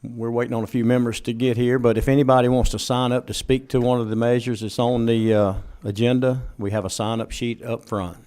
we're waiting on a few members to get here, but if anybody wants to sign up to speak to one of the measures that's on the agenda, we have a sign-up sheet up front.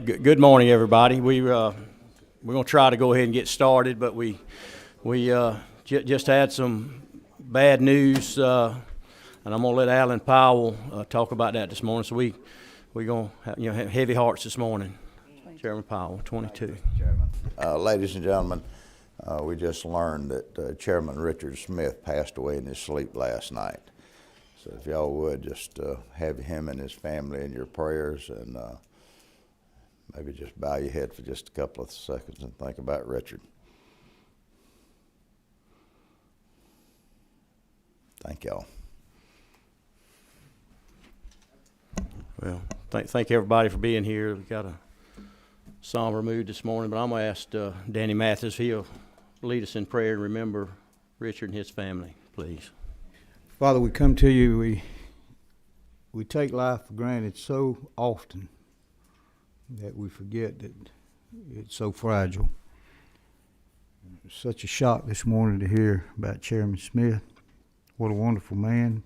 Good morning, everybody. We're going to try to go ahead and get started, but we just had some bad news, and I'm going to let Alan Powell talk about that this morning. So we're going to have heavy hearts this morning. Chairman Powell, 22. Chairman. Ladies and gentlemen, we just learned that Chairman Richard Smith passed away in his sleep last night. So if y'all would just have him and his family in your prayers, and maybe just bow your head for just a couple of seconds and think about Richard. Thank y'all. Well, thank everybody for being here. We've got a somber mood this morning, but I'm going to ask Danny Mathis if he'll lead us in prayer and remember Richard and his family, please. Father, we come to you. We take life for granted so often that we forget that it's so fragile. It's such a shock this morning to hear about Chairman Smith. What a wonderful man,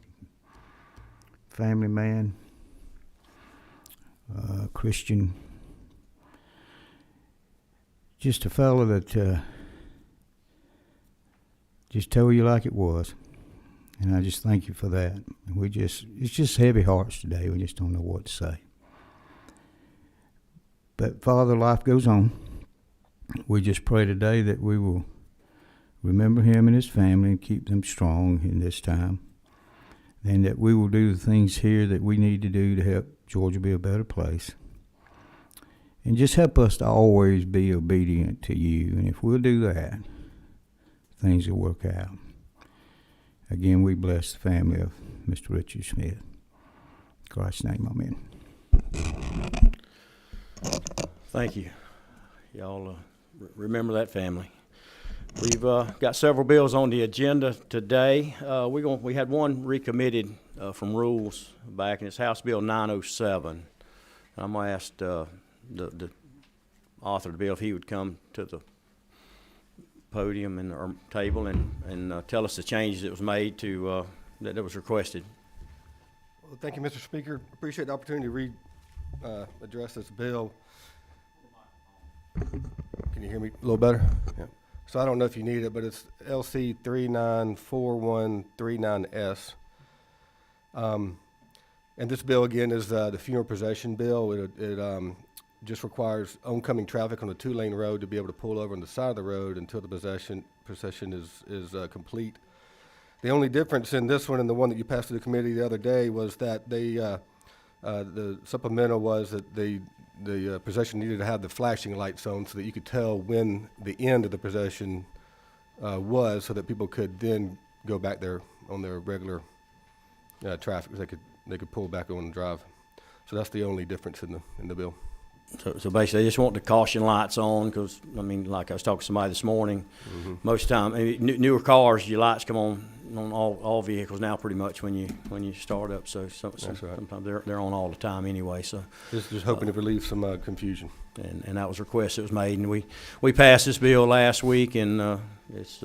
family man, Christian. Just a fellow that just tell you like it was. And I just thank you for that. It's just heavy hearts today. We just don't know what to say. But Father, life goes on. We just pray today that we will remember him and his family and keep them strong in this time. And that we will do the things here that we need to do to help Georgia be a better place. And just help us to always be obedient to you. And if we'll do that, things will work out. Again, we bless the family of Mr. Richard Smith. In Christ's name, amen. Thank you. Y'all remember that family. We've got several bills on the agenda today. We had one recommitted from rules back, and it's House Bill 907. I'm going to ask the author of the bill if he would come to the podium and or table and tell us the changes that was made to that was requested. Well, thank you, Mr. Speaker. Appreciate the opportunity to address this bill. Can you hear me a little better? Yeah. So I don't know if you need it, but it's LC 394139S. And this bill again is the funeral procession bill. It just requires oncoming traffic on a 2-lane road to be able to pull over on the side of the road until the procession is complete. The only difference in this one and the one that you passed to the committee the other day was that the supplemental was that the procession needed to have the flashing lights on so that you could tell when the end of the procession was, so that people could then go back there on their regular traffic. They could pull back on and drive. So that's the only difference in the bill. So basically, they just want the caution lights on because, I mean, like I was talking to somebody this morning, most of the time, I mean, newer cars, your lights come on all vehicles now pretty much when you start up. So That's right. Sometimes they're on all the time anyway. So Just hoping to relieve some confusion. And that was a request that was made, and we passed this bill last week, and it was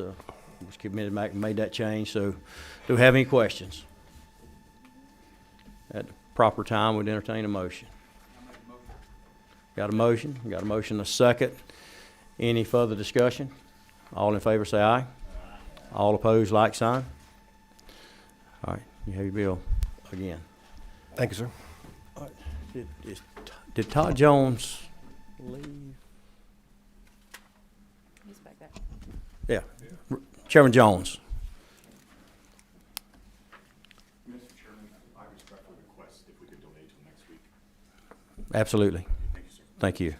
committed back and made that change. So do we have any questions? At the proper time, we'd entertain a motion. Got a motion? Got a motion, a second. Any further discussion? All in favor say aye. All opposed, like sign. All right, you have your bill again. Thank you, sir. All right. Did Todd Jones leave? He's back there. Yeah. Chairman Jones. Mr. Chairman, I respectfully request if we could donate till next week. Absolutely. Thank you, sir. Thank you.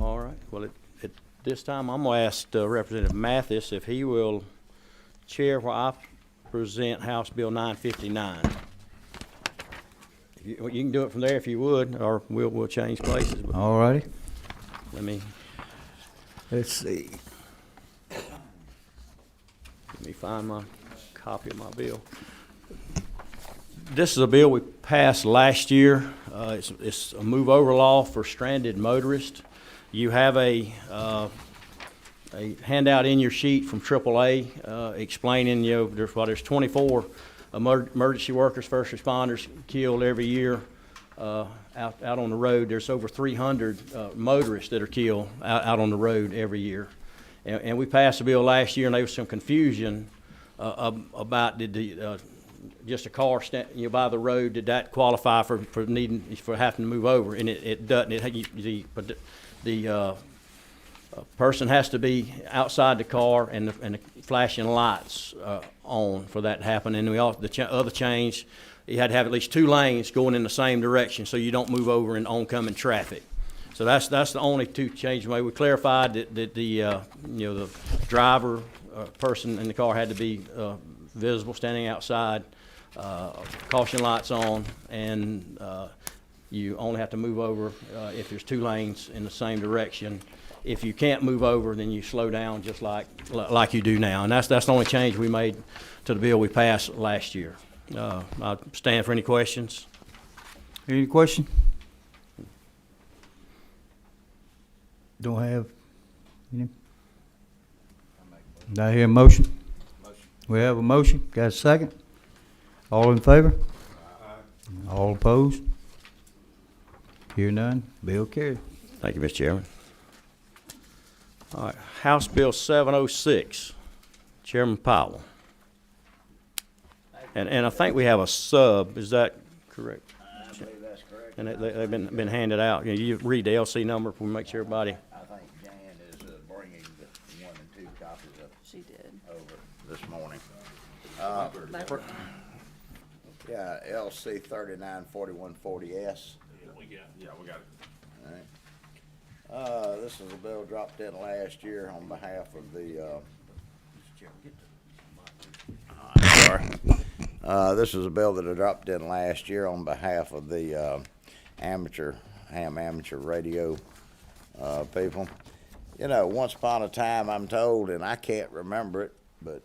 All right. Well, at this time, I'm going to ask Representative Mathis if he will chair while I present House Bill 959. You can do it from there if you would, or we'll change places. All righty. Let's see. Let me find my copy of my bill. This is a bill we passed last year. It's a move-over law for stranded motorists. You have a a handout in your sheet from AAA explaining, there's 24 emergency workers, first responders killed every year out on the road. There's over 300 motorists that are killed out on the road every year. And we passed a bill last year, and there was some confusion about just a car by the road, did that qualify for having to move over? And it doesn't. The person has to be outside the car and the flashing lights on for that to happen. And the other change, you had to have at least 2 lanes going in the same direction so you don't move over in oncoming traffic. So that's the only 2 changes we made. We clarified that the driver person in the car had to be visible, standing outside, caution lights on, and you only have to move over if there's 2 lanes in the same direction. If you can't move over, then you slow down just like you do now. And that's the only change we made to the bill we passed last year. I stand for any questions. Any question? Don't have any? Do I hear a motion? We have a motion. Got a second? All in favor? All opposed? Hear none. Bill carried. Thank you, Mr. Chairman. All right, House Bill 706, Chairman Powell. And I think we have a sub, is that correct? I believe that's correct. And they've been handed out. You read the LC number, we make sure everybody. I think Jan is bringing the 1 and 2 copies of She did. over this morning. Yeah, LC 394140S. Yeah, we got it. All right. This is a bill dropped in last year on behalf of the, this is a bill that I dropped in last year on behalf of the amateur radio people. Once upon a time, I'm told, and I can't remember it, but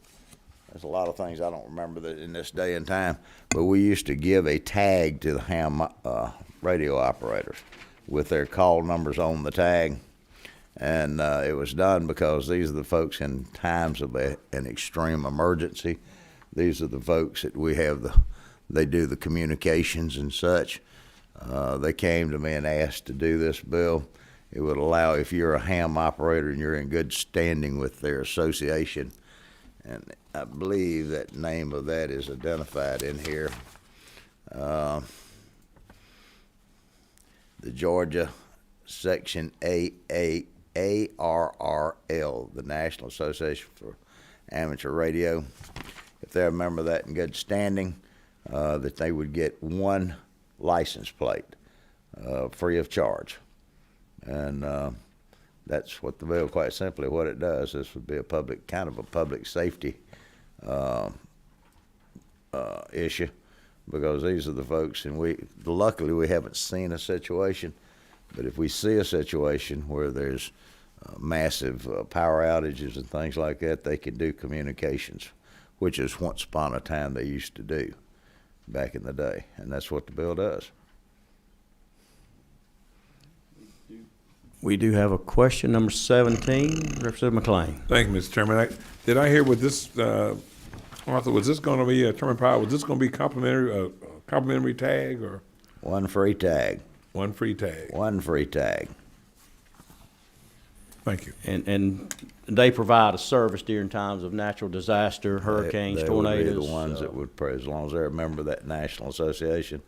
there's a lot of things I don't remember that in this day and time, but we used to give a tag to the ham radio operators with their call numbers on the tag. And it was done because these are the folks in times of an extreme emergency. These are the folks that we have they do the communications and such. They came to me and asked to do this bill. It would allow, if you're a ham operator and you're in good standing with their association, and I believe that name of that is identified in here. The Georgia Section ARRL, the National Association for Amateur Radio. If they're a member of that in good standing, that they would get 1 license plate free of charge. And that's what the bill, quite simply, what it does. This would be a public safety issue, because these are the folks, and luckily we haven't seen a situation, but if we see a situation where there's massive power outages and things like that, they can do communications, which is once upon a time they used to do back in the day, and that's what the bill does. We do have a question, number 17, Representative McLean. Thank you, Mr. Chairman. Did I hear with this, Arthur, was this going to be, Chairman Powell, was this going to be complimentary tag or? 1 free tag. 1 free tag. 1 free tag. Thank you. And they provide a service during times of natural disaster, hurricanes, tornadoes. They would be the ones that would, as long as they're a member of that national association,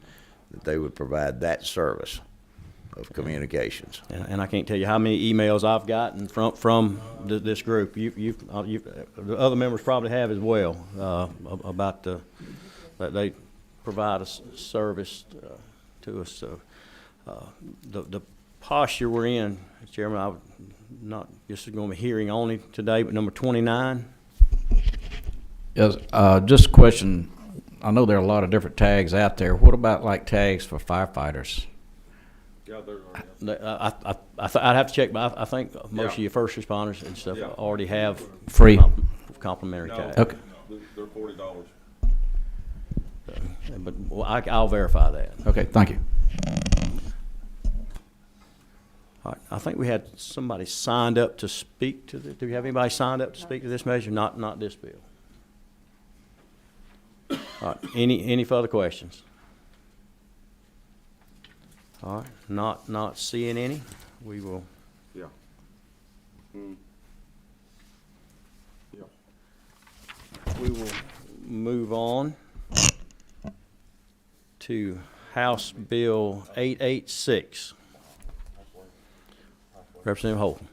that they would provide that service of communications. And I can't tell you how many emails I've gotten from this group. The other members probably have as well, about that they provide a service to us. So the posture we're in, Chairman, I would not just going to be hearing only today, but number 29. Yes, just a question. I know there are a lot of different tags out there. What about like tags for firefighters? I'd have to check, but I think most of your first responders and stuff already have Free. Complimentary tags. Okay. They're $40. But I'll verify that. Okay, thank you. All right, I think we had somebody signed up to speak to the, do we have anybody signed up to speak to this measure? Not this bill. All right, any further questions? All right, not seeing any, we will. Yeah. Yeah. We will move on to House Bill 886. Representative Holton.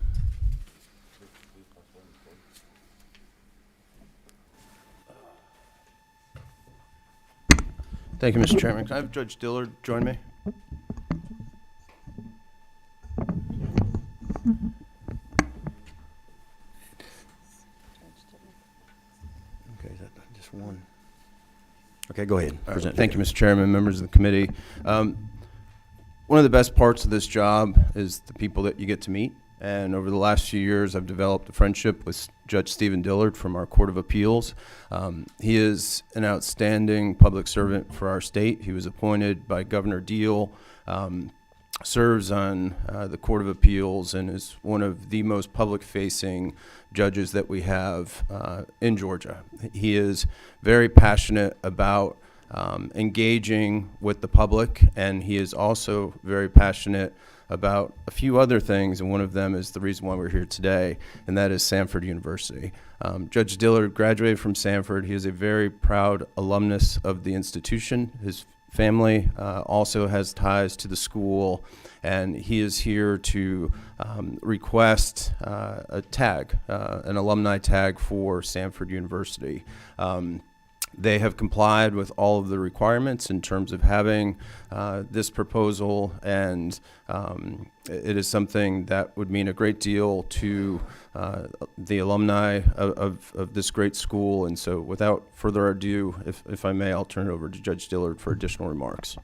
Thank you, Mr. Chairman. Can I have Judge Dillard join me? Okay, is that just one? Okay, go ahead. Present. Thank you, Mr. Chairman, members of the committee. One of the best parts of this job is the people that you get to meet. And over the last few years, I've developed a friendship with Judge Stephen Dillard from our Court of Appeals. He is an outstanding public servant for our state. He was appointed by Governor Deal, serves on the Court of Appeals, and is one of the most public-facing judges that we have in Georgia. He is very passionate about engaging with the public, and he is also very passionate about a few other things, and one of them is the reason why we're here today, and that is Samford University. Judge Dillard graduated from Samford. He is a very proud alumnus of the institution. His family also has ties to the school, and he is here to request a tag, an alumni tag for Samford University. They have complied with all of the requirements in terms of having this proposal, and it is something that would mean a great deal to the alumni of this great school. And so without further ado, if I may, I'll turn it over to Judge Dillard for additional remarks.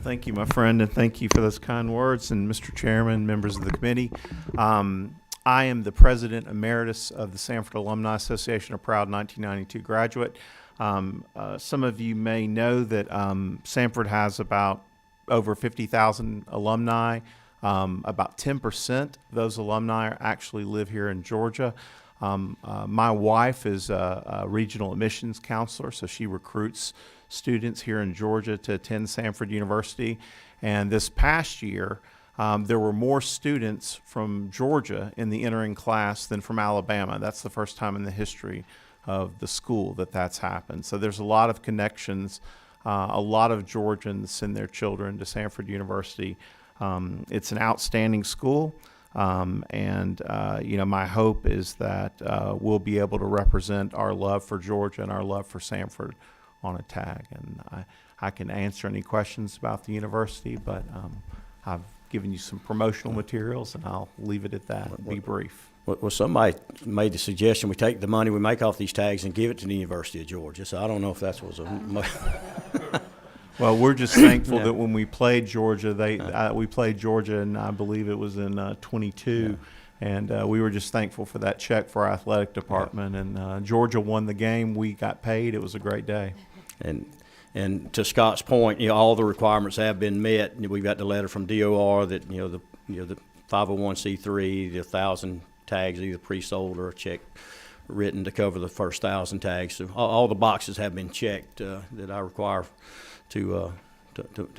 Thank you, my friend, and thank you for those kind words. And Mr. Chairman, members of the committee, I am the president emeritus of the Samford Alumni Association, a proud 1992 graduate. Some of you may know that Samford has about over 50,000 alumni. About 10% of those alumni actually live here in Georgia. My wife is a regional admissions counselor, so she recruits students here in Georgia to attend Samford University. And this past year, there were more students from Georgia in the entering class than from Alabama. That's the first time in the history of the school that that's happened. So there's a lot of connections. A lot of Georgians send their children to Samford University. It's an outstanding school, and my hope is that we'll be able to represent our love for Georgia and our love for Samford on a tag. And I can answer any questions about the university, but I've given you some promotional materials, and I'll leave it at that. Be brief. Well, somebody made the suggestion we take the money we make off these tags and give it to the University of Georgia. So I don't know if that was a. Well, we're just thankful that when we played Georgia, we played Georgia, and I believe it was in 22, and we were just thankful for that check for our athletic department. And Georgia won the game. We got paid. It was a great day. And to Scott's point, all the requirements have been met. We've got the letter from DOR that the 501c3, the 1,000 tags either pre-sold or a check written to cover the first 1,000 tags. So all the boxes have been checked that I require to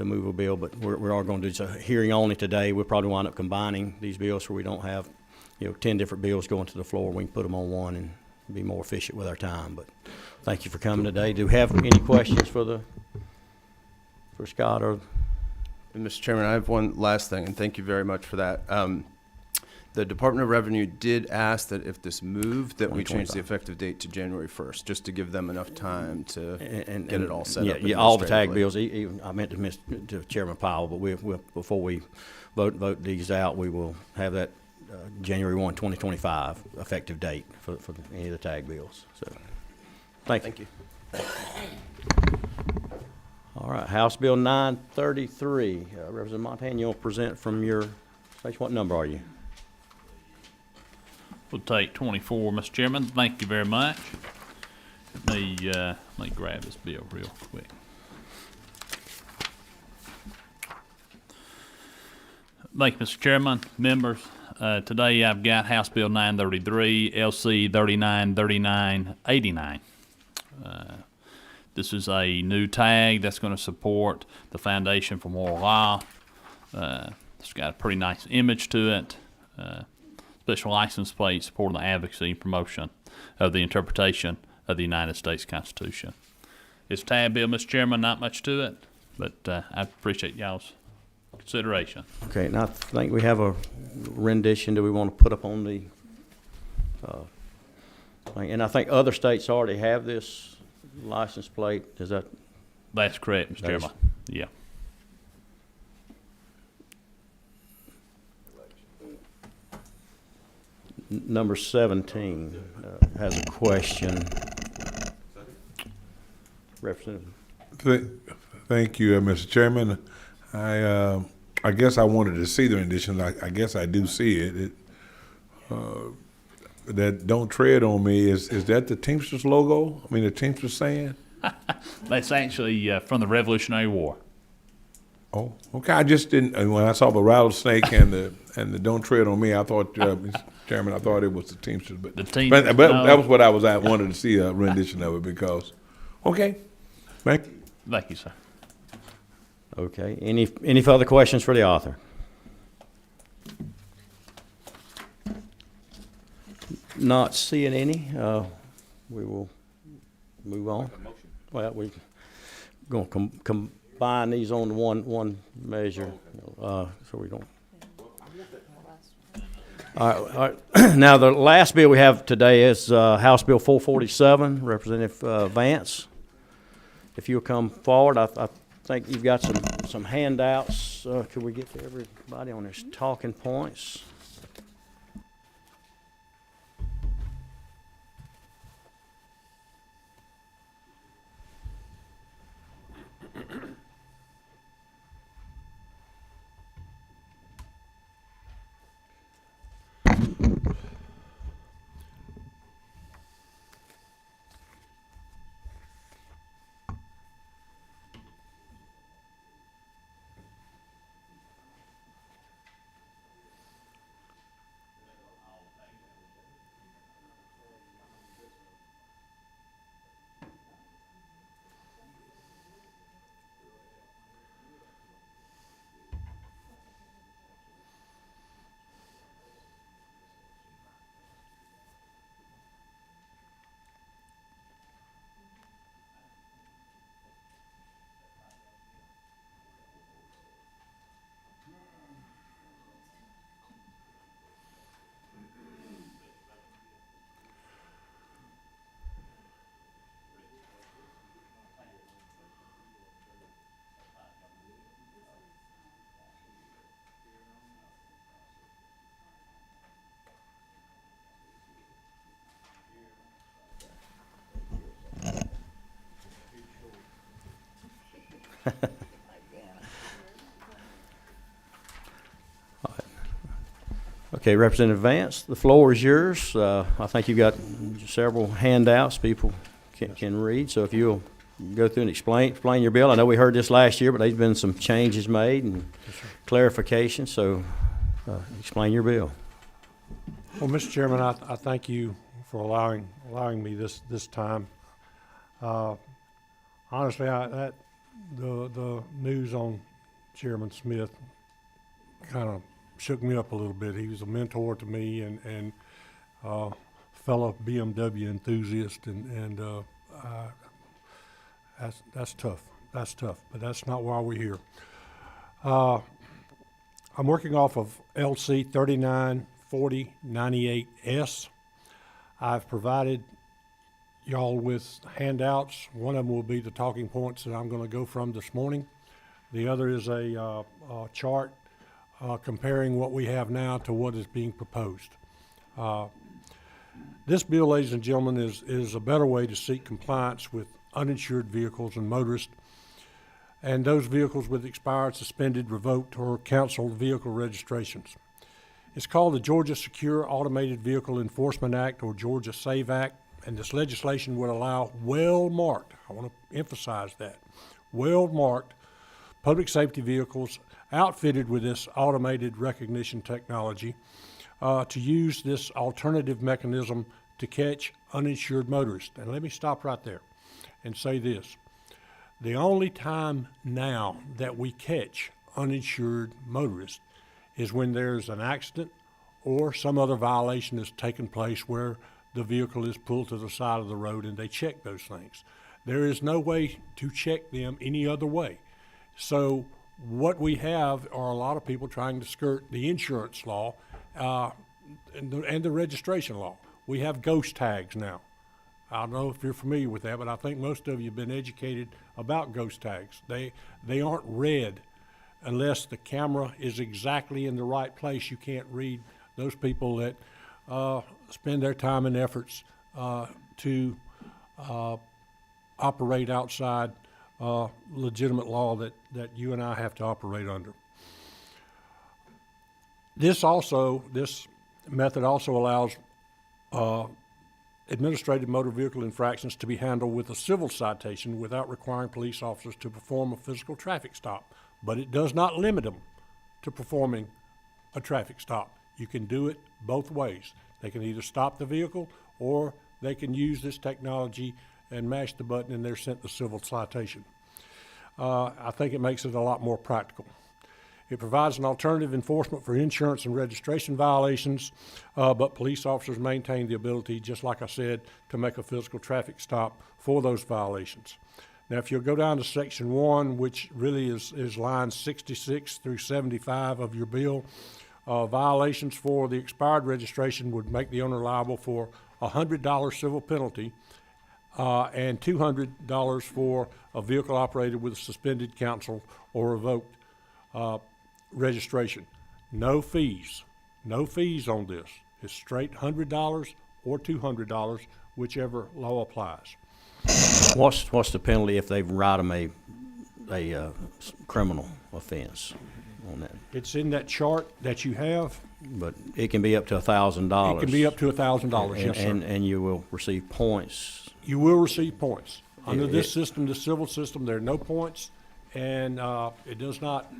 move a bill. But we are going to do a hearing only today. We'll probably wind up combining these bills so we don't have 10 different bills going to the floor. We can put them on one and be more efficient with our time. But thank you for coming today. Do we have any questions for Scott or? And Mr. Chairman, I have one last thing, and thank you very much for that. The Department of Revenue did ask that if this moved, that we change the effective date to January 1st, just to give them enough time to get it all set up. Yeah, all the tag bills. Even, I meant to Chairman Powell, but we'll before we vote these out, we will have that January 1, 2025 effective date for any of the tag bills. So, thank you. All right, House Bill 933. Representative Montana, you'll present from your station. What number are you? We'll take 24, Mr. Chairman. Thank you very much. Let me grab this bill real quick. Thank you, Mr. Chairman, members. Today I've got House Bill 933, LC 393989. This is a new tag that's going to support the Foundation for Moral Law. It's got a pretty nice image to it. Special license plate supporting the advocacy and promotion of the interpretation of the United States Constitution. It's a tag bill, Mr. Chairman, not much to it, but I appreciate y'all's consideration. Okay, and I think we have a rendition that we want to put up on the thing. And I think other states already have this license plate. Is that? That's correct, Mr. Chairman. Yeah. Number 17 has a question. Representative. Thank you, Mr. Chairman. I guess I wanted to see the rendition. I guess I do see it. That "Don't Tread on Me" is that the Teamsters logo? I mean, the Teamsters saying? That's actually from the Revolutionary War. Oh, okay. I just didn't. When I saw the rattlesnake and the "Don't Tread on Me," I thought, Mr. Chairman, I thought it was the Teamsters. But The Teamsters, but no. that was what I wanted to see a rendition of it because. Okay, thank you. Thank you, sir. Okay. Any further questions for the author? Not seeing any. We will move on. Well, we're going to combine these on one measure, so we don't. All right. Now, the last bill we have today is House Bill 447, Representative Vance. If you'll come forward, I think you've got some handouts. Could we get to everybody on their talking points? Okay, Representative Vance, the floor is yours. I think you've got several handouts people can read, so if you'll go through and explain your bill. I know we heard this last year, but there's been some changes made and clarification, so explain your bill. Well, Mr. Chairman, I thank you for allowing me this time. Honestly, the news on Chairman Smith kind of shook me up a little bit. He was a mentor to me and fellow BMW enthusiast, and that's tough. That's tough, but that's not why we're here. I'm working off of LC 394098S. I've provided y'all with handouts. One of them will be the talking points that I'm going to go from this morning. The other is a chart comparing what we have now to what is being proposed. This bill, ladies and gentlemen, is a better way to seek compliance with uninsured vehicles and motorists and those vehicles with expired, suspended, revoked, or canceled vehicle registrations. It's called the Georgia Secure Automated Vehicle Enforcement Act, or Georgia SAVE Act, and this legislation would allow well-marked, I want to emphasize that, well-marked public safety vehicles outfitted with this automated recognition technology to use this alternative mechanism to catch uninsured motorists. And let me stop right there and say this. The only time now that we catch uninsured motorists is when there's an accident or some other violation has taken place where the vehicle is pulled to the side of the road and they check those things. There is no way to check them any other way. So what we have are a lot of people trying to skirt the insurance law and the registration law. We have ghost tags now. I don't know if you're familiar with that, but I think most of you have been educated about ghost tags. They aren't read unless the camera is exactly in the right place. You can't read those people that spend their time and efforts to operate outside legitimate law that you and I have to operate under. This method also allows administrative motor vehicle infractions to be handled with a civil citation without requiring police officers to perform a physical traffic stop. But it does not limit them to performing a traffic stop. You can do it both ways. They can either stop the vehicle or they can use this technology and mash the button and they're sent the civil citation. I think it makes it a lot more practical. It provides an alternative enforcement for insurance and registration violations, but police officers maintain the ability, just like I said, to make a physical traffic stop for those violations. Now, if you'll go down to Section 1, which really is lines 66 through 75 of your bill, violations for the expired registration would make the owner liable for a $100 civil penalty and $200 for a vehicle operated with a suspended, canceled, or revoked registration. No fees on this. It's straight $100 or $200, whichever law applies. What's the penalty if they write them a criminal offense on that? It's in that chart that you have. But it can be up to $1,000. It can be up to $1,000, yes, sir. And you will receive points. You will receive points. Under this system, the civil system, there are no points, and it does not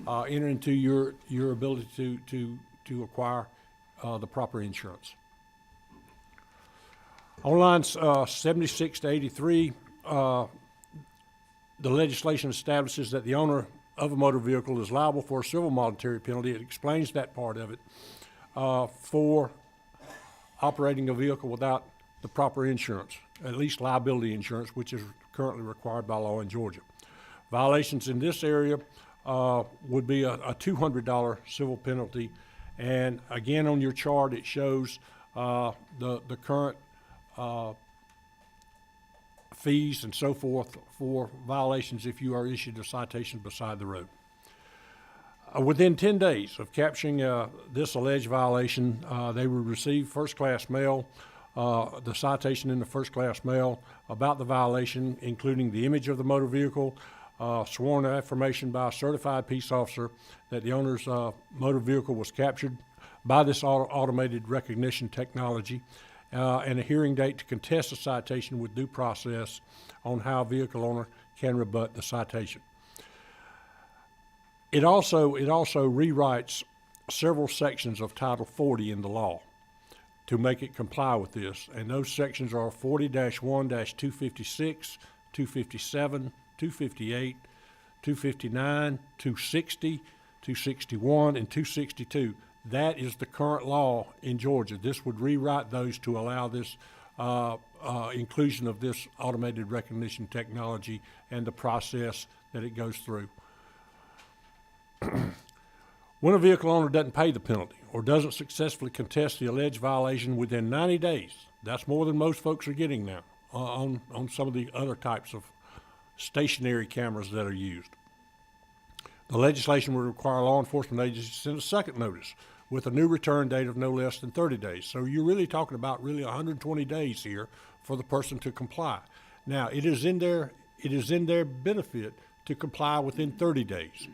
enter into your ability to acquire the proper insurance. On lines 76 to 83, the legislation establishes that the owner of a motor vehicle is liable for a civil monetary penalty. It explains that part of it for operating a vehicle without the proper insurance, at least liability insurance, which is currently required by law in Georgia. Violations in this area would be a $200 civil penalty, and again on your chart it shows the current fees and so forth for violations if you are issued a citation beside the road. Within 10 days of capturing this alleged violation, they would receive first-class mail, the citation in the first-class mail about the violation, including the image of the motor vehicle, sworn affirmation by a certified peace officer that the owner's motor vehicle was captured by this automated recognition technology, and a hearing date to contest the citation with due process on how a vehicle owner can rebut the citation. It also rewrites several sections of Title 40 in the law to make it comply with this, and those sections are 40-1-256, 257, 258, 259, 260, 261, and 262. That is the current law in Georgia. This would rewrite those to allow this inclusion of this automated recognition technology and the process that it goes through. When a vehicle owner doesn't pay the penalty or doesn't successfully contest the alleged violation within 90 days, that's more than most folks are getting now on some of the other types of stationary cameras that are used. The legislation would require law enforcement agencies to send a second notice with a new return date of no less than 30 days. So you're really talking about 120 days here for the person to comply. Now, it is in their benefit to comply within 30 days,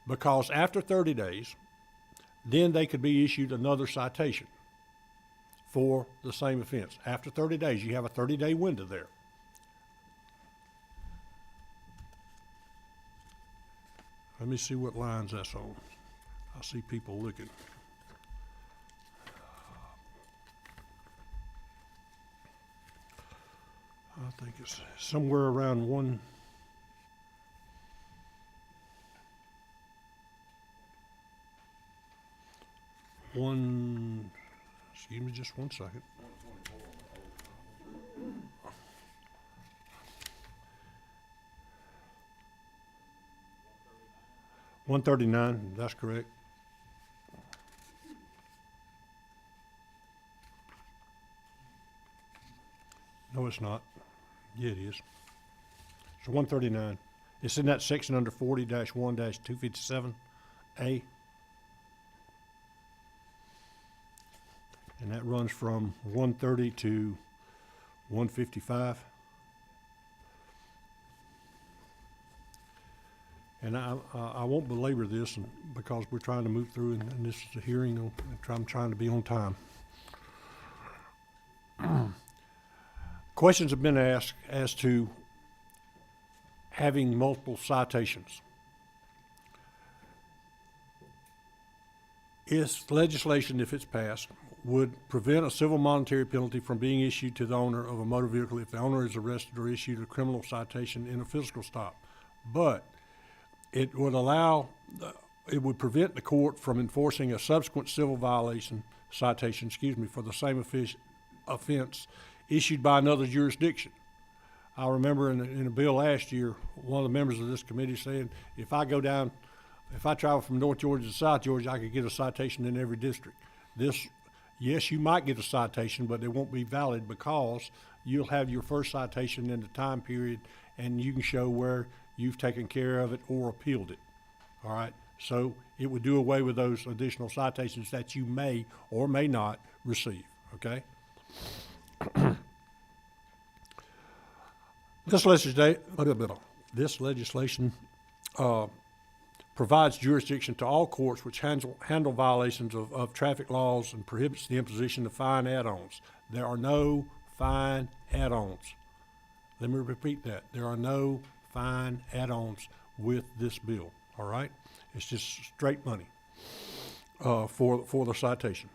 because after 30 days, then they could be issued another citation for the same offense. After 30 days, you have a 30-day window there. Let me see what lines that's on. I see people looking. I think it's somewhere around excuse me just one second. $139, that's correct. No, it's not. Yeah, it is. It's 139. It's in that section under 40-1-257A. And that runs from 130 to 155. And I won't belabor this because we're trying to move through, and this is a hearing. I'm trying to be on time. Questions have been asked as to having multiple citations. This legislation, if it's passed, would prevent a civil monetary penalty from being issued to the owner of a motor vehicle if the owner is arrested or issued a criminal citation in a physical stop. But it would it would prevent the court from enforcing a subsequent civil citation, for the same offense issued by another jurisdiction. I remember in a bill last year, one of the members of this committee saying, if I travel from North Georgia to South Georgia, I could get a citation in every district. Yes, you might get a citation, but it won't be valid because you'll have your first citation in the time period and you can show where you've taken care of it or appealed it. All right? So it would do away with those additional citations that you may or may not receive. Okay? This legislation provides jurisdiction to all courts which handle violations of traffic laws and prohibits the imposition of fine add-ons. There are no fine add-ons. Let me repeat that. There are no fine add-ons with this bill, all right? It's just straight money for the citation.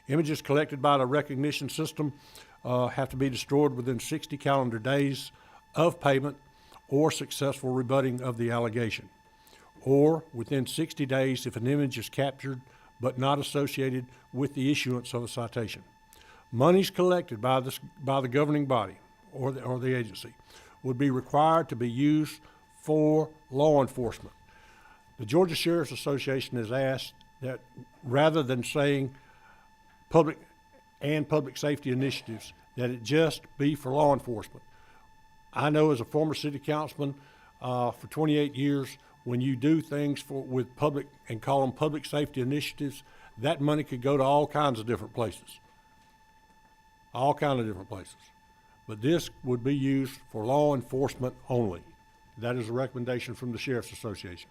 Images collected by the recognition system have to be destroyed within 60 calendar days of payment or successful rebutting of the allegation, or within 60 days if an image is captured but not associated with the issuance of a citation. Monies collected by the governing body or the agency would be required to be used for law enforcement. The Georgia Sheriff's Association has asked that rather than saying public safety initiatives, that it just be for law enforcement. I know as a former city councilman for 28 years, when you do things with public and call them public safety initiatives, that money could go to all kinds of different places. All kinds of different places. But this would be used for law enforcement only. That is a recommendation from the Sheriff's Association.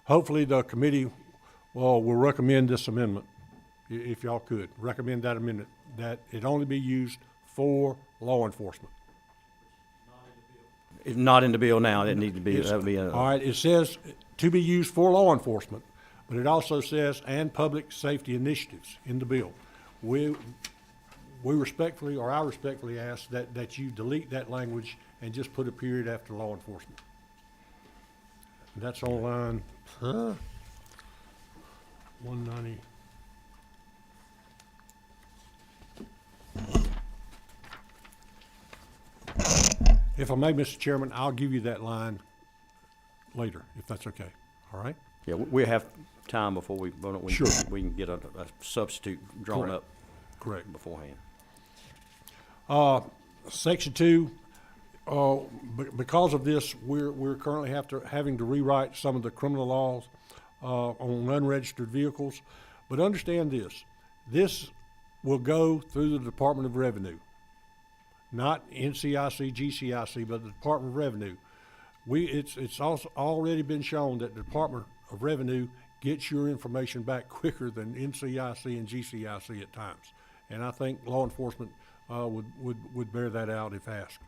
Hopefully the committee will recommend this amendment, if y'all could. Recommend that amendment, that it only be used for law enforcement. If not in the bill now, that needs to be, that would be a. All right, it says to be used for law enforcement, but it also says and public safety initiatives in the bill. We respectfully, or I respectfully ask that you delete that language and just put a period after law enforcement. And that's on line 190. If I may, Mr. Chairman, I'll give you that line later, if that's okay. All right? Yeah, we have time before we vote. Sure. We can get a substitute drawn Correct. up. Correct. Beforehand. Section 2, because of this, we're currently having to rewrite some of the criminal laws on unregistered vehicles. But understand this: this will go through the Department of Revenue, not NCIC, GCIC, but the Department of Revenue. It's also already been shown that the Department of Revenue gets your information back quicker than NCIC and GCIC at times. And I think law enforcement would bear that out if asked.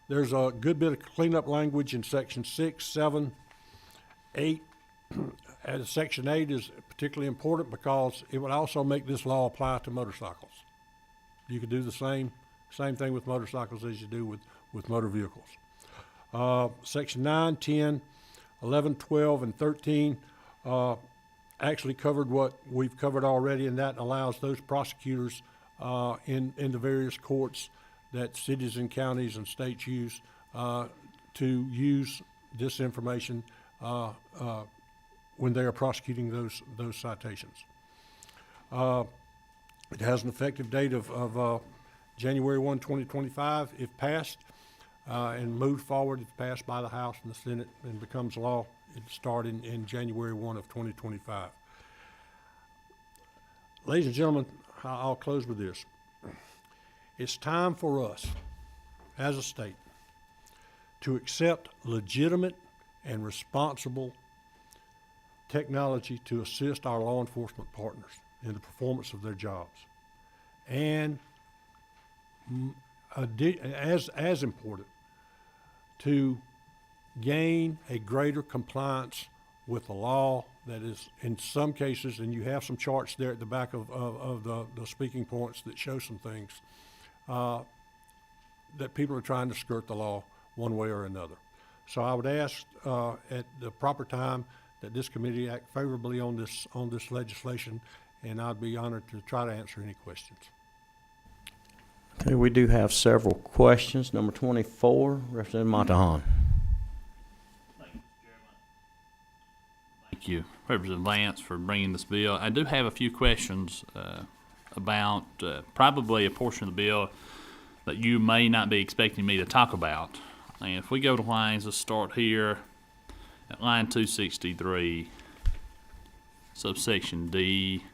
There's a good bit of cleanup language in section 6, 7, 8. And section 8 is particularly important because it would also make this law apply to motorcycles. You could do the same thing with motorcycles as you do with motor vehicles. Section 9, 10, 11, 12, and 13 actually covered what we've covered already, and that allows those prosecutors in the various courts that cities and counties and states use to use this information when they are prosecuting those citations. It has an effective date of January 1, 2025, if passed, and moved forward if passed by the House and the Senate and becomes law. It started in January 1 of 2025. Ladies and gentlemen, I'll close with this. It's time for us, as a state, to accept legitimate and responsible technology to assist our law enforcement partners in the performance of their jobs. And as important, to gain a greater compliance with the law that is, in some cases, and you have some charts there at the back of the speaking points that show some things, that people are trying to skirt the law one way or another. So I would ask at the proper time that this committee act favorably on this legislation, and I'd be honored to try to answer any questions. Okay, we do have several questions. Number 24, Representative Montahan. Thank you, Representative Lance, for bringing this bill. I do have a few questions about probably a portion of the bill that you may not be expecting me to talk about. And if we go to lines, let's start here at line 263, subsection D.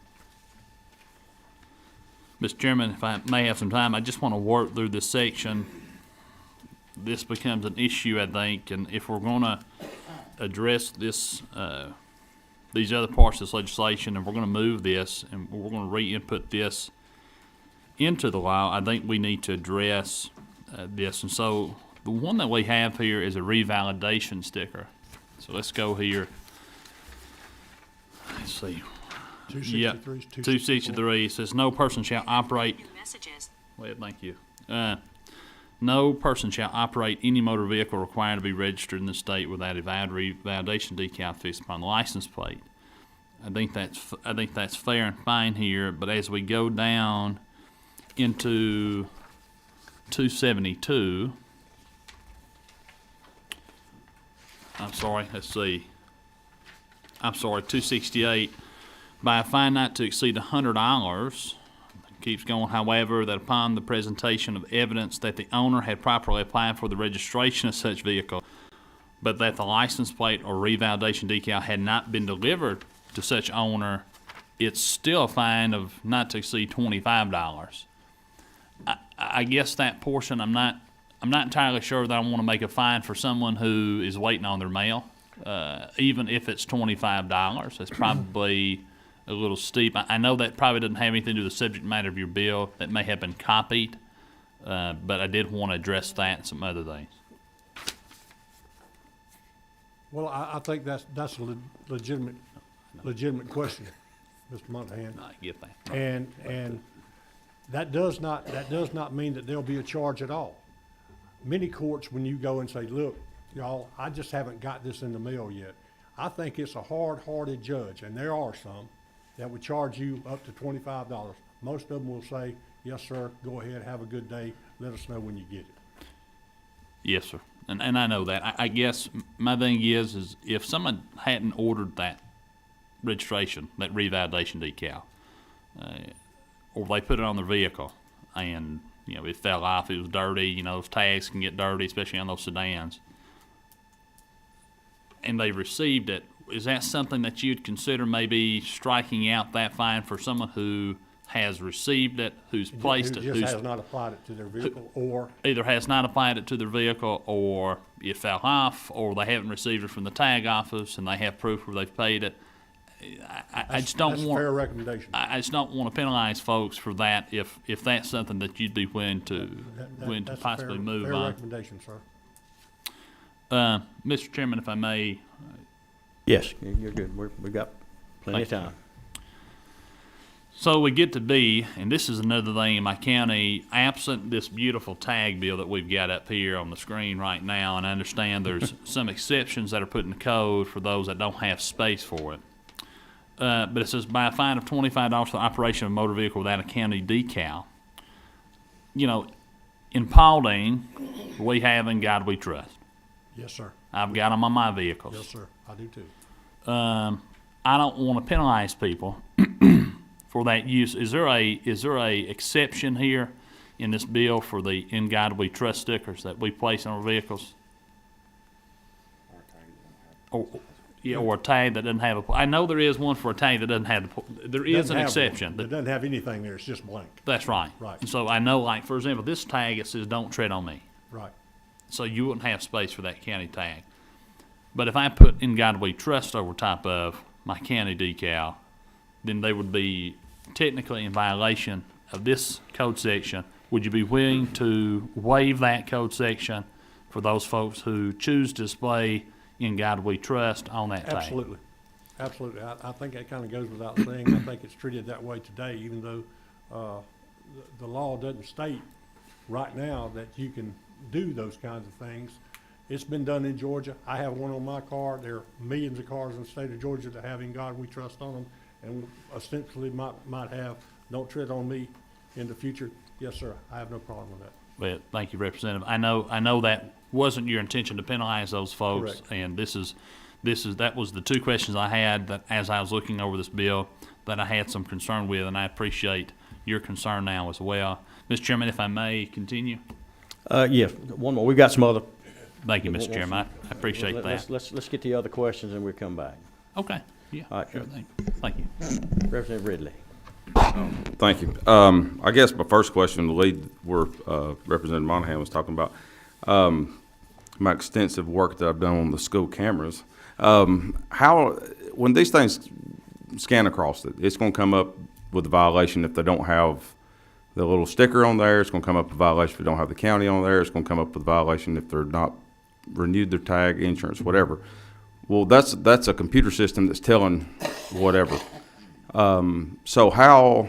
Mr. Chairman, if I may have some time, I just want to work through this section. This becomes an issue, I think, and if we're going to address this, these other parts of this legislation, and we're going to move this, and we're going to re-input this into the law, I think we need to address this. And so the one that we have here is a revalidation sticker. So let's go here. Let's see. 263 says no person shall operate. Well, thank you. No person shall operate any motor vehicle required to be registered in the state without a valid validation decal fixed upon the license plate. I think that's fair and fine here. But as we go down into 272, I'm sorry. Let's see. I'm sorry. 268. By a fine not to exceed $100, keeps going, however, that upon the presentation of evidence that the owner had properly applied for the registration of such vehicle, but that the license plate or revalidation decal had not been delivered to such owner, it's still a fine of not to exceed $25. I guess that portion, I'm not entirely sure that I want to make a fine for someone who is waiting on their mail, even if it's $25. It's probably a little steep. I know that probably doesn't have anything to do with the subject matter of your bill. That may have been copied, but I did want to address that and some other things. Well, I think that's a legitimate question, Mr. Montahan. I get that. And that does not mean that there'll be a charge at all. Many courts, when you go and say, look, y'all, I just haven't got this in the mail yet, I think it's a hard-hearted judge, and there are some, that would charge you up to $25. Most of them will say, yes, sir, go ahead, have a good day, let us know when you get it. Yes, sir. And I know that. I guess my thing is if someone hadn't ordered that registration, that revalidation decal, or they put it on their vehicle and, it fell off, it was dirty, those tags can get dirty, especially on those sedans, and they received it, is that something that you'd consider maybe striking out that fine for someone who has received it, who's placed it, who just has not applied it to their vehicle, or either has not applied it to their vehicle, or it fell off, or they haven't received it from the tag office and they have proof where they've paid it? I just don't That's a want. fair recommendation. I just don't want to penalize folks for that if that's something that you'd be willing to That's a possibly move fair on. recommendation, sir. Mr. Chairman, if I may, Yes, you're good. We've got plenty of Thank you. time. so we get to be, and this is another thing in my county, absent this beautiful tag bill that we've got up here on the screen right now, and I understand there's some exceptions that are put in the code for those that don't have space for it. But it says by a fine of $25 for the operation of a motor vehicle without a county decal. You know, in Paulding, we have In God We Trust. Yes, sir. I've got them on my vehicles. Yes, sir. I do too. I don't want to penalize people for that use. Is there a exception here in this bill for the In God We Trust stickers that we place on our vehicles? Or a tag that doesn't have a. I know there is one for a tag that doesn't have the. There is Doesn't an have exception. one. It doesn't have anything there. It's just blank. That's right. Right. And so I know, like for example, this tag it says "Don't tread on me," Right. so you wouldn't have space for that county tag. But if I put "In God We Trust" over top of my county decal, then they would be technically in violation of this code section. Would you be willing to waive that code section for those folks who choose to display "In God We Trust" on that tag? Absolutely. Absolutely. I think that kind of goes without saying. I think it's treated that way today, even though the law doesn't state right now that you can do those kinds of things. It's been done in Georgia. I have one on my car. There are millions of cars in the state of Georgia that have "In God We Trust" on them, and essentially might have "Don't tread on me" in the future. Yes, sir. I have no problem with that. Well, thank you, Representative. I know that wasn't your intention to penalize those folks, Correct. and that was the two questions I had that as I was looking over this bill that I had some concern with, and I appreciate your concern now as well. Mr. Chairman, if I may continue. Yeah, one more. We've got some other. Thank you, Mr. Chairman. I appreciate that. Let's get the other questions and we'll come back. Okay. Yeah. All right. Sure thing. Thank you. Representative Ridley. Thank you. I guess my first question, the lead where Representative Monahan was talking about, my extensive work that I've done on the school cameras. When these things scan across it, it's going to come up with a violation if they don't have the little sticker on there. It's going to come up with a violation if they don't have the county on there. It's going to come up with a violation if they're not renewed their tag, insurance, whatever. Well, that's a computer system that's telling whatever. So how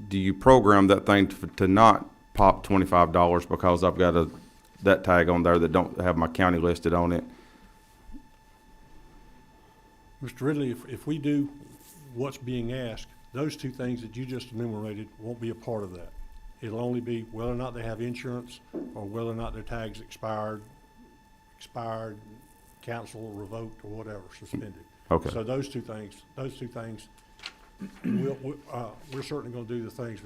do you program that thing to not pop $25 because I've got that tag on there that don't have my county listed on it? Mr. Ridley, if we do what's being asked, those two things that you just enumerated won't be a part of that. It'll only be whether or not they have insurance or whether or not their tag's expired, canceled, revoked, or whatever, suspended. Okay. So those two things, we're certainly going to do the things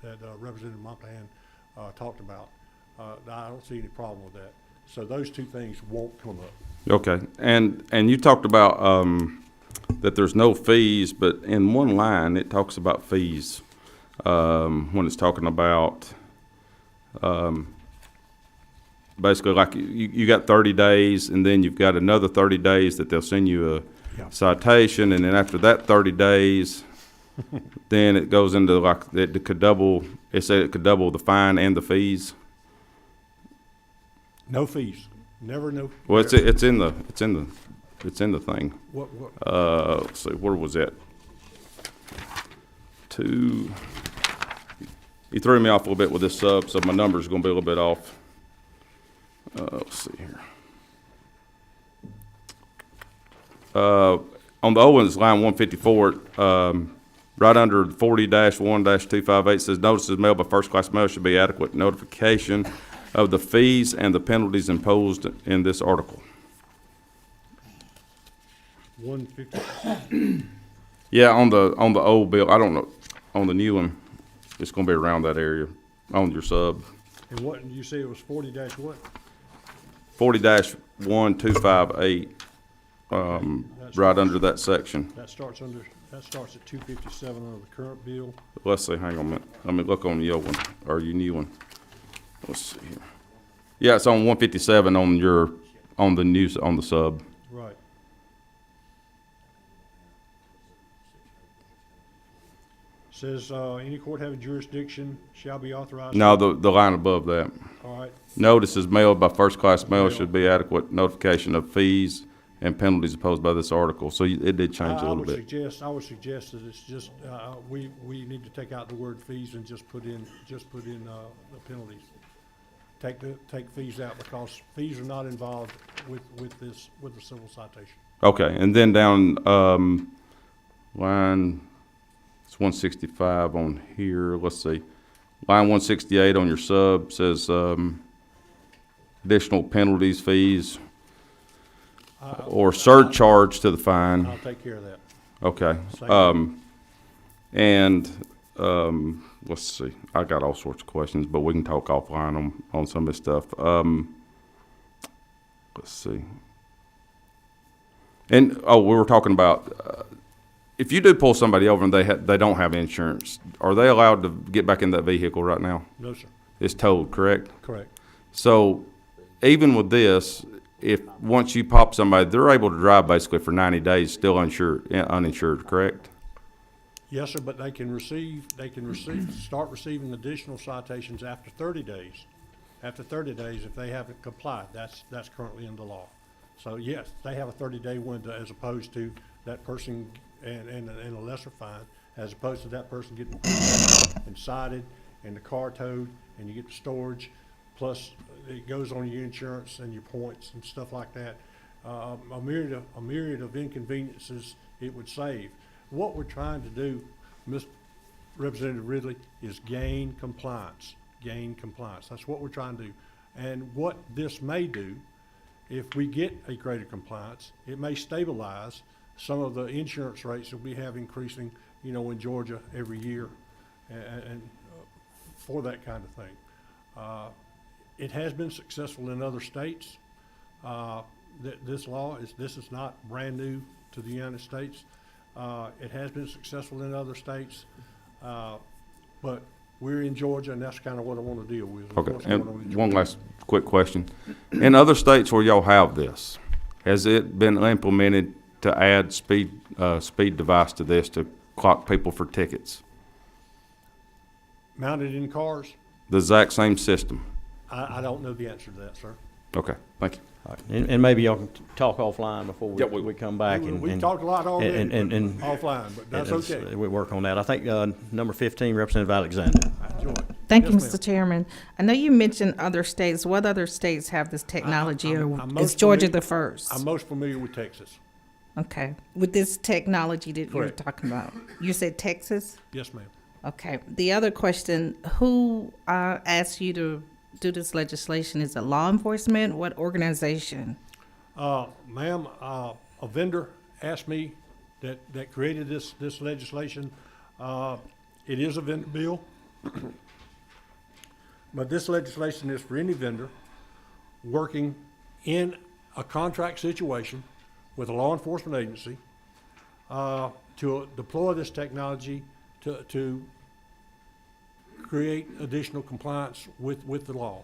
that Representative Monahan talked about. I don't see any problem with that. So those two things won't come up. Okay, and you talked about that there's no fees, but in one line it talks about fees when it's talking about basically like you got 30 days, and then you've got another 30 days that they'll send you a citation, and then after that 30 days, then it goes into like it could double. It said it could double the fine and the fees. No fees. Never no. Well, it's in the thing. What? Let's see, where was that? You threw me off a little bit with this sub, so my number's going to be a little bit off. Let's see here. On the old one, it's line 154. Right under 40-1-258 says notices mailed by first-class mail should be adequate notification of the fees and the penalties imposed in this article. 150. Yeah, on the old bill, I don't know, on the new one, it's gonna be around that area, on your sub. And what, you say it was 40 dash what? 40-1258, right under that section. That starts at 257 under the current bill. Let's see, hang on a minute, let me look on the old one, or your new one. Let's see here. Yeah, it's on 157 on the sub. Right. Says, any court having jurisdiction shall be authorized. No, the line above that. All right. Notices mailed by first-class mail should be adequate notification of fees and penalties imposed by this article. So it did change a little bit. I would suggest that it's just, we need to take out the word fees and just put in the penalties. Take fees out, because fees are not involved with the civil citation. Okay, and then down, line, it's 165 on here, let's see. Line 168 on your sub says, additional penalties, fees, or surcharge to the fine. I'll take care of that. Okay. Let's see, I got all sorts of questions, but we can talk offline on some of this stuff. Let's see. And, we were talking about, if you do pull somebody over and they don't have insurance, are they allowed to get back in that vehicle right now? No, sir. It's towed, correct? Correct. So even with this, if once you pop somebody, they're able to drive basically for 90 days still uninsured, correct? Yes, sir, but they can start receiving additional citations after 30 days. After 30 days, if they haven't complied, that's currently in the law. So yes, they have a 30-day window, as opposed to that person and a lesser fine, as opposed to that person getting and cited and the car towed and you get the storage, plus it goes on your insurance and your points and stuff like that. A myriad of inconveniences it would save. What we're trying to do, Mr. Representative Ridley, is gain compliance. Gain compliance. That's what we're trying to do. And what this may do, if we get a greater compliance, it may stabilize some of the insurance rates that we have increasing, in Georgia every year, and for that kind of thing. It has been successful in other states. This is not brand new to the United States. It has been successful in other states, but we're in Georgia, and that's kind of what I want to deal with. Okay, and one last quick question. In other states where y'all have this, has it been implemented to add speed device to this to clock people for tickets? Mounted in cars? The exact same system? I don't know the answer to that, sir. Okay, thank you. All right. And maybe y'all can talk offline before we come back. We talked a lot already offline, but that's okay. We work on that. I think number 15, Representative Alexander. Thank you, Mr. Chairman. I know you mentioned other states. What other states have this technology, or is Georgia the first? I'm most familiar with Texas. Okay. With this technology that you're talking about. You said Texas? Yes, ma'am. Okay. The other question, who asked you to do this legislation? Is it law enforcement? What organization? Ma'am, a vendor asked me that created this legislation. It is a vendor bill, but this legislation is for any vendor working in a contract situation with a law enforcement agency to deploy this technology to create additional compliance with the law.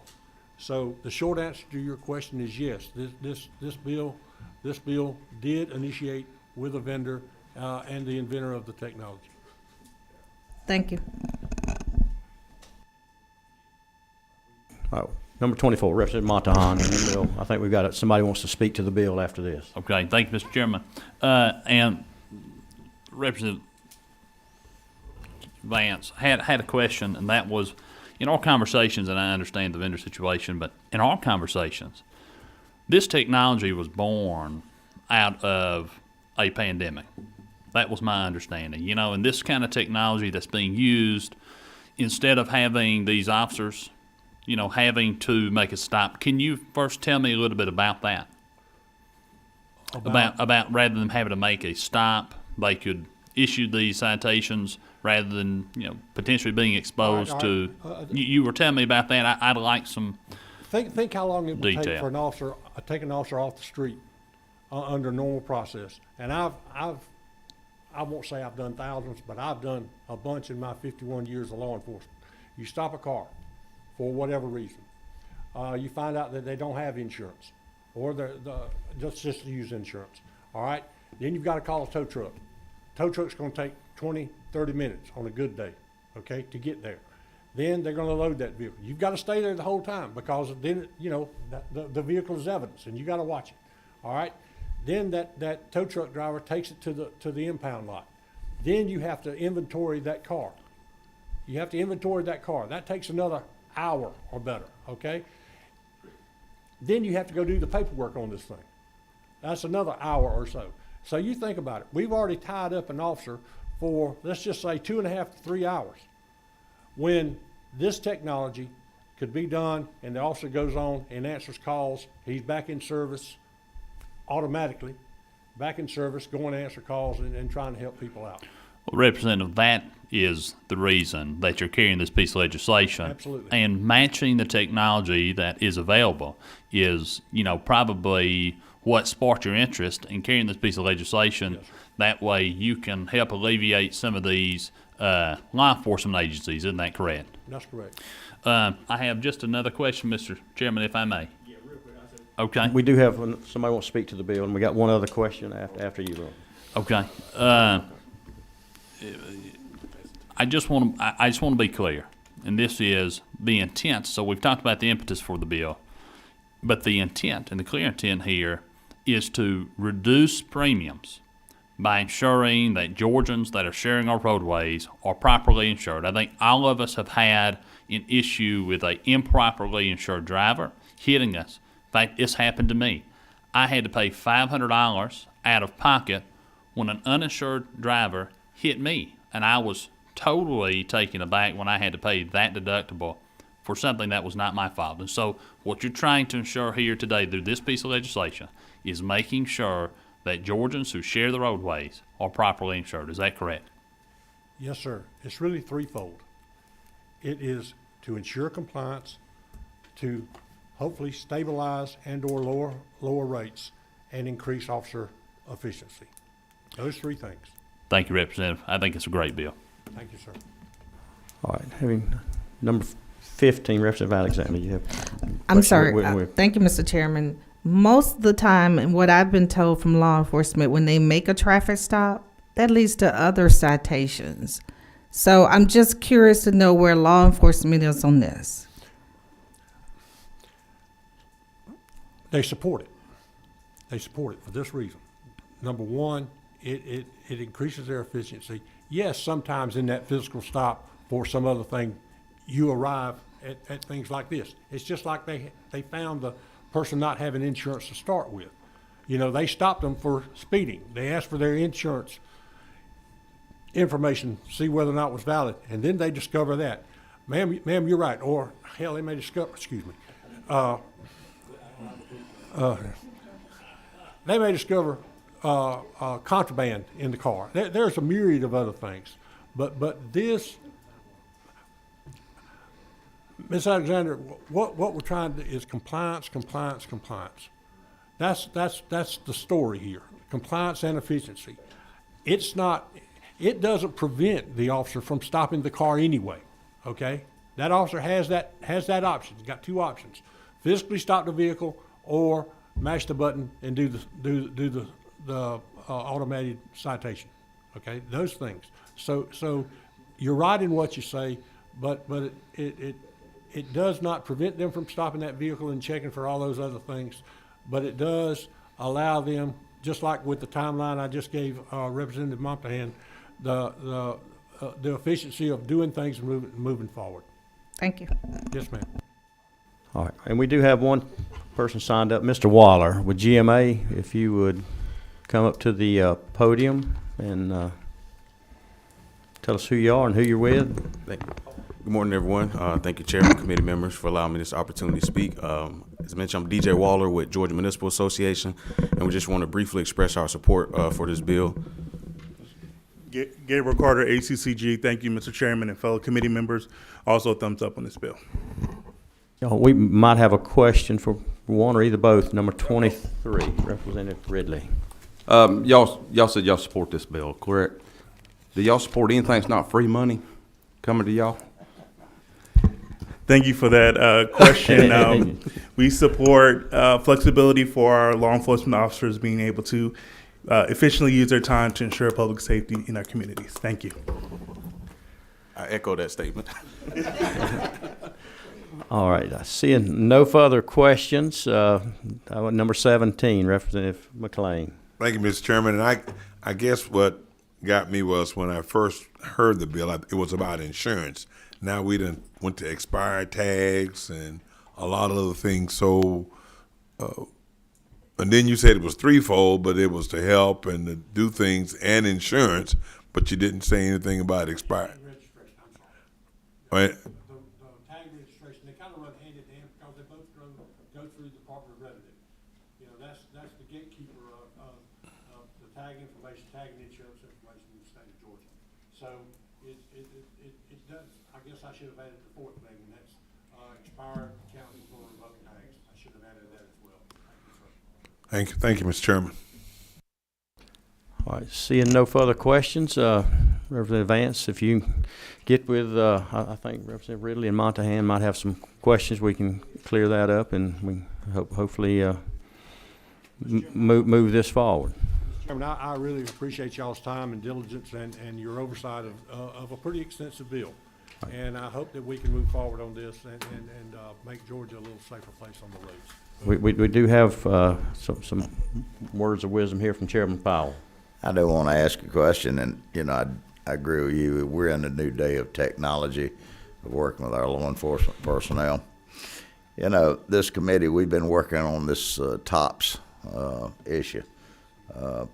So the short answer to your question is yes. This bill did initiate with a vendor and the inventor of the technology. Thank you. Number 24, Representative Montahan. And Bill, I think we've got somebody wants to speak to the bill after this. Okay, thank you, Mr. Chairman. And Representative Vance had a question, and that was, in our conversations, and I understand the vendor situation, but in our conversations, this technology was born out of a pandemic. That was my understanding. And this kind of technology that's being used, instead of having these officers, having to make a stop. Can you first tell me a little bit about that? About rather than having to make a stop, they could issue these citations rather than potentially being exposed to. You were telling me about that. I'd like some. Think how long it would detail. take for an officer take an officer off the street under normal process. And I won't say I've done thousands, but I've done a bunch in my 51 years of law enforcement. You stop a car for whatever reason. You find out that they don't have insurance, or just to use insurance. All right. Then you've got to call a tow truck. Tow truck's going to take 20, 30 minutes on a good day, okay, to get there. Then they're gonna load that vehicle. You've gotta stay there the whole time because then, you know, the vehicle is evidence and you gotta watch it, all right? Then that tow truck driver takes it to the impound lot. Then you have to inventory that car. You have to inventory that car. That takes another hour or better, okay? Then you have to go do the paperwork on this thing. That's another hour or so. So you think about it. We've already tied up an officer for, let's just say, 2.5 to 3 hours. When this technology could be done and the officer goes on and answers calls, he's back in service automatically, back in service, going to answer calls and trying to help people out. Well, Representative, that is the reason that you're carrying this piece of legislation. Absolutely. And matching the technology that is available is, you know, probably what sparked your interest in carrying this piece of legislation. Yes, sir. That way you can help alleviate some of these law enforcement agencies. Isn't that correct? That's correct. I have just another question, Mr. Chairman, if I may. Yeah, real quick, I said, Okay. We do have, somebody wants to speak to the bill, and we got one other question after you, Will. Okay. I just want to be clear, and this is the intent. So we've talked about the impetus for the bill, but the intent and the clear intent here is to reduce premiums by ensuring that Georgians that are sharing our roadways are properly insured. I think all of us have had an issue with an improperly insured driver hitting us. In fact, it's happened to me. I had to pay $500 out of pocket when an uninsured driver hit me, and I was totally taken aback when I had to pay that deductible for something that was not my fault. And so what you're trying to ensure here today through this piece of legislation is making sure that Georgians who share the roadways are properly insured. Is that correct? Yes, sir. It's really threefold. It is to ensure compliance, to hopefully stabilize and/or lower rates, and increase officer efficiency. Those three things. Thank you, Representative. I think it's a great bill. Thank you, sir. All right, having number 15, Representative Alexander, you have. I'm question? sorry. Thank you, Mr. Chairman. Most of the time, and what I've been told from law enforcement, when they make a traffic stop, that leads to other citations. So I'm just curious to know where law enforcement is on this. They support it. They support it for this reason. Number one, it increases their efficiency. Yes, sometimes in that physical stop for some other thing, you arrive at things like this. It's just like they found the person not having insurance to start with. You know, they stopped them for speeding. They asked for their insurance information, see whether or not it was valid, and then they discover that. Ma'am, you're right. Or, hell, they may discover, they may discover contraband in the car. There's a myriad of other things. But this, Ms. Alexander, what we're trying to do is compliance. That's the story here. Compliance and efficiency. It doesn't prevent the officer from stopping the car anyway, okay? That officer has that option. He's got two options: physically stop the vehicle or mash the button and do the automated citation, okay? Those things. So you're right in what you say, but it does not prevent them from stopping that vehicle and checking for all those other things, but it does allow them, just like with the timeline I just gave Representative Montahan, the efficiency of doing things and moving forward. Thank you. Yes, ma'am. All right, and we do have one person signed up, Mr. Waller with GMA. If you would come up to the podium and tell us who you are and who you're with. Thank you. Good morning, everyone. Thank you, Chairman, committee members, for allowing me this opportunity to speak. As mentioned, I'm DJ Waller with Georgia Municipal Association, and we just want to briefly express our support for this bill. Gabriel Carter, ACCG. Thank you, Mr. Chairman and fellow committee members. Also, thumbs up on this bill. We might have a question for one or either both. Number 23, Representative Ridley. Y'all said y'all support this bill, correct? Do y'all support anything that's not free money coming to y'all? Thank you for that question. We support flexibility for our law enforcement officers being able to efficiently use their time to ensure public safety in our communities. Thank you. I echo that statement. All right, seeing no further questions, number 17, Representative McLean. Thank you, Mr. Chairman. And I guess what got me was when I first heard the bill, it was about insurance. Now we done went to expired tags and a lot of other things. So, and then you said it was threefold, but it was to help and to do things and insurance, but you didn't say anything about expired. Registration, I'm sorry. Right? The tag registration, they kind of run hand in hand because they both go through the Department of Revenue. You know, that's the gatekeeper of the tag information, tag and insurance information in the state of Georgia. So it does, I guess I should have added the fourth thing, and that's expired counting for revoked tags. I should have added that as well. Thank you, sir. Thank you, Mr. Chairman. All right, seeing no further questions, Representative Vance, if you get with, I think Representative Ridley and Montahan might have some questions, we can clear that up, and we hopefully move this forward. Chairman, I really appreciate y'all's time and diligence and your oversight of a pretty extensive bill. And I hope that we can move forward on this and make Georgia a little safer place on the roads. We do have some words of wisdom here from Chairman Powell. I do want to ask a question, and you know, I agree with you. We're in a new day of technology, of working with our law enforcement personnel. You know, this committee, we've been working on this TOPS issue.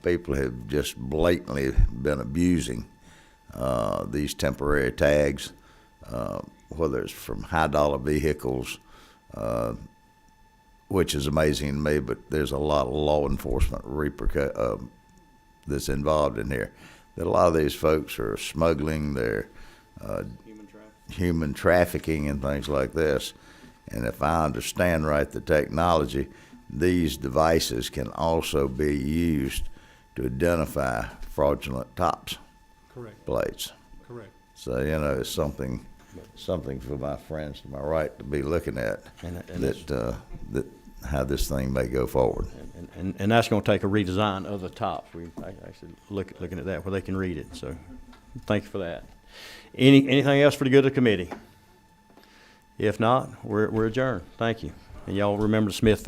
People have just blatantly been abusing these temporary tags, whether it's from high-dollar vehicles, which is amazing to me, but there's a lot of law enforcement that's involved in here. That a lot of these folks are smuggling, they're human trafficking and things like this. And if I understand right the technology, these devices can also be used to identify fraudulent TOPS plates. Correct. So, you know, it's something for my friends to my right to be looking at, that how this thing may go forward. And that's going to take a redesign of the TOPS. We actually looking at that where they can read it. So thank you for that. Anything else for the good of the committee? If not, we're adjourned. Thank you. And y'all remember the Smith